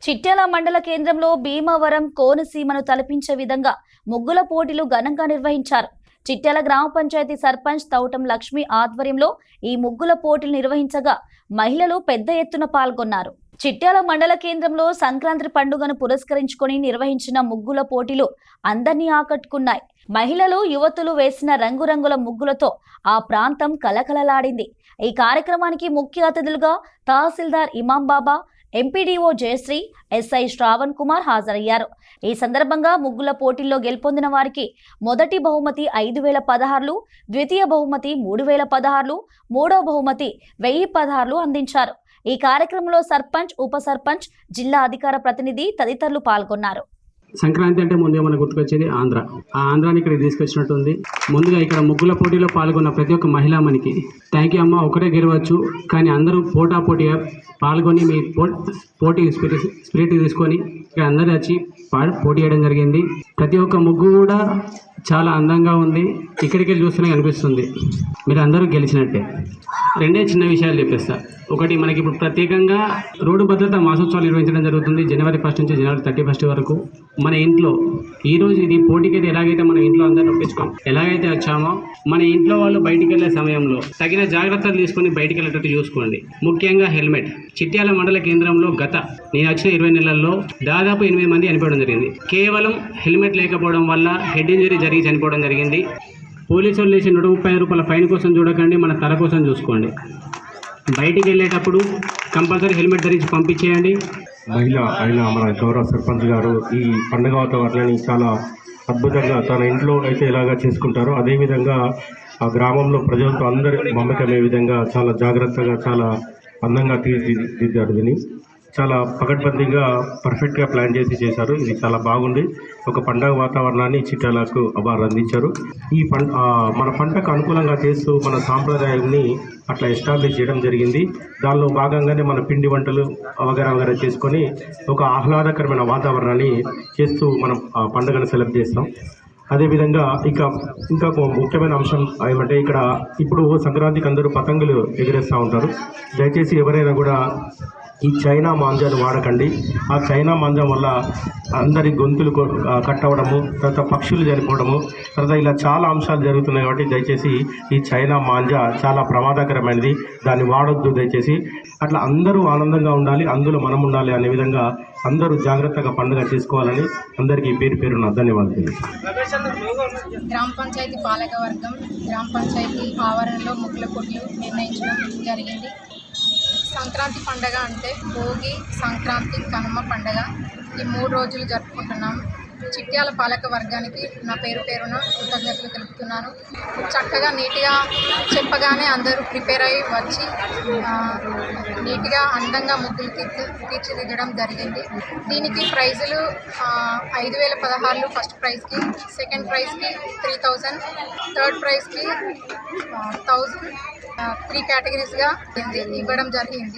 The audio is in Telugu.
చిట్యాల మండల కేంద్రంలో భీమవరం కోనసీమను తలపించే విధంగా ముగ్గుల పోటీలు ఘనంగా నిర్వహించారు. చిట్యాల గ్రామ పంచాయతీ సర్పంచ్ తౌటం లక్ష్మి ఆధ్వర్యంలో ఈ ముగ్గుల పోటీలు నిర్వహించగా మహిళలు పెద్ద ఎత్తున పాల్గొన్నారు. చిట్యాల మండల కేంద్రంలో సంక్రాంతి పండుగను పురస్కరించుకొని నిర్వహించిన ముగ్గుల పోటీలు అందరినీ ఆకట్టుకున్నాయి. మహిళలు, యువతులు వేసిన రంగురంగుల ముగ్గులతో ఆ ప్రాంతం కలకలలాడింది. ఈ కార్యక్రమానికి ముఖ్య అతిథులుగా తహసీల్దార్ ఇమాం బాబా, ఎంపీడీఓ జయశ్రీ, ఎస్ఐ శ్రావణ్ కుమార్ హాజరయ్యారు. ఈ సందర్భంగా ముగ్గుల పోటీల్లో గెలుపొందిన వారికి మొదటి బహుమతి 5,000 పదహార్లు, ద్వితీయ బహుమతి 3,000 పదహార్లు, మూడో బహుమతి 1000 పదహార్లు అందించారు. ఈ కార్యక్రమంలో సర్పంచ్, ఉప సర్పంచ్, జిల్లా అధికార ప్రతినిధి తదితరులు పాల్గొన్నారు. సంక్రాంతి అంటే ముందే మనకు గుర్తుకొచ్చేది ఆంధ్ర. ఆ ఆంధ్రాని ఇక్కడ తీసుకొచ్చినట్టుంది. ముందుగా ఇక్కడ ముగ్గుల పోటీలో పాల్గొన్న ప్రతి ఒక్క మహిళామణికి థ్యాంక్ యూ అమ్మ. ఒకటే గెలవచ్చు, కానీ అందరూ పోటాపోటీగా పాల్గొని మీ పోటీ స్పిరిట్ తీసుకొని ఇక్కడ అందరూ వచ్చి పోటీ చేయడం జరిగింది. ప్రతి ఒక్క ముగ్గు కూడా చాలా అందంగా ఉంది. ఇక్కడికి చూస్తూనే కనిపిస్తుంది. మీరు అందరూ గెలిచినట్టే. రెండే చిన్న విషయాలు చెప్పేస్తా. ఒకటి, మనకి ఇప్పుడు ప్రత్యేకంగా రోడ్డు భద్రత మాసోత్సవాలు నిర్వహించడం జరుగుతుంది. జనవరి 1 నుంచి జనవరి 31 వరకు. మన ఇంట్లో ఈరోజు ఇది పోటీకి ఎలాగైతే మన ఇంట్లో అందరూ ఒప్పించుకోం ఎలాగైతే వచ్చామో, మన ఇంట్లో వాళ్ళు బయటికి వెళ్ళే సమయంలో తగిన జాగ్రత్తలు తీసుకొని బయటికి వెళ్ళేటట్టు చూసుకోండి. ముఖ్యంగా హెల్మెట్. చిట్యాల మండల కేంద్రంలో నేను వచ్చిన 20 నెలల్లో దాదాపు 8 మంది చనిపోవడం జరిగింది. కేవలం హెల్మెట్ లేకపోవడం వల్ల హెడ్ ఇంజరీ జరిగి చనిపోవడం జరిగింది. పోలీసు వాళ్ళు వేసి 135 రూపాయల ఫైన్ కోసం చూడకండి, మన తల కోసం చూసుకోండి. బయటికి వెళ్ళేటప్పుడు కంపల్సరీ హెల్మెట్ ధరించి పంపించేయండి. మహిళ అయిన మన గౌరవ సర్పంచ్ గారు ఈ పండుగ వాతావరణాన్ని చాలా అద్భుతంగా తన ఇంట్లో అయితే ఎలాగా చేసుకుంటారో అదేవిధంగా ఆ గ్రామంలో ప్రజలతో అందరి మమకమే విధంగా చాలా జాగ్రత్తగా, చాలా అందంగా తీర్చిదిద్దారు. దీన్ని చాలా పకడ్బందీగా పర్ఫెక్ట్గా ప్లాన్ చేశారు. ఇది చాలా బాగుంది. ఒక పండగ వాతావరణాన్ని చిట్యాలకు వారు అందించారు. ఈ మన పంటకు అనుకూలంగా చేస్తూ మన సాంప్రదాయాన్ని అట్లా ఎస్టాబ్లిష్ చేయడం జరిగింది. దానిలో భాగంగానే మన పిండి వంటలు వగైరా చేసుకొని ఒక ఆహ్లాదకరమైన వాతావరణాన్ని చేస్తూ మనం ఆ పండుగను సెలబ్రేట్ చేస్తాం. అదేవిధంగా ఇంకా ముఖ్యమైన అంశం ఏమంటే, ఇక్కడ ఇప్పుడు సంక్రాంతికి అందరూ పతంగులు ఎగిరేస్తూ ఉంటారు. దయచేసి ఎవరైనా కూడా ఈ చైనా మాంజాను వాడకండి. ఆ చైనా మాంజా వల్ల అందరి గొంతులు కట్ అవ్వడము, తర్వాత పక్షులు చనిపోవడము, తర్వాత ఇలా చాలా అంశాలు జరుగుతున్నాయి. కాబట్టి దయచేసి ఈ చైనా మాంజా చాలా ప్రమాదకరమైనది, దాన్ని వాడొద్దు దయచేసి. అట్లా అందరూ ఆనందంగా ఉండాలి, అందులో మనం ఉండాలి అనే విధంగా అందరూ జాగ్రత్తగా పండుగ చేసుకోవాలని అందరికీ పేరున ధన్యవాదాలు. గ్రామ పంచాయతీ పాలకవర్గం గ్రామ పంచాయతీ ఆవరణలో ముగ్గుల పోటీలు నిర్ణయించడం జరిగింది. సంక్రాంతి పండుగ అంటే భోగి, సంక్రాంతి, కనుమ పండుగ ఈ 3 రోజులు జరుపుకుంటున్నాం. చిట్యాల పాలక వర్గానికి నా పేరున కృతజ్ఞతలు తెలుపుతున్నాను. చక్కగా నీట్గా చెప్పగానే అందరూ ప్రిపేర్ అయ్యి వచ్చి నీట్గా అందంగా ముగ్గులు తీర్చిదిద్దడం జరిగింది. దీనికి ప్రైజులు 5,000 పదహార్లు ఫస్ట్ ప్రైజ్కి, సెకండ్ ప్రైజ్కి 3,000, థర్డ్ ప్రైజ్కి 1,000, 3 కేటగిరీస్గా ఇవ్వడం జరిగింది.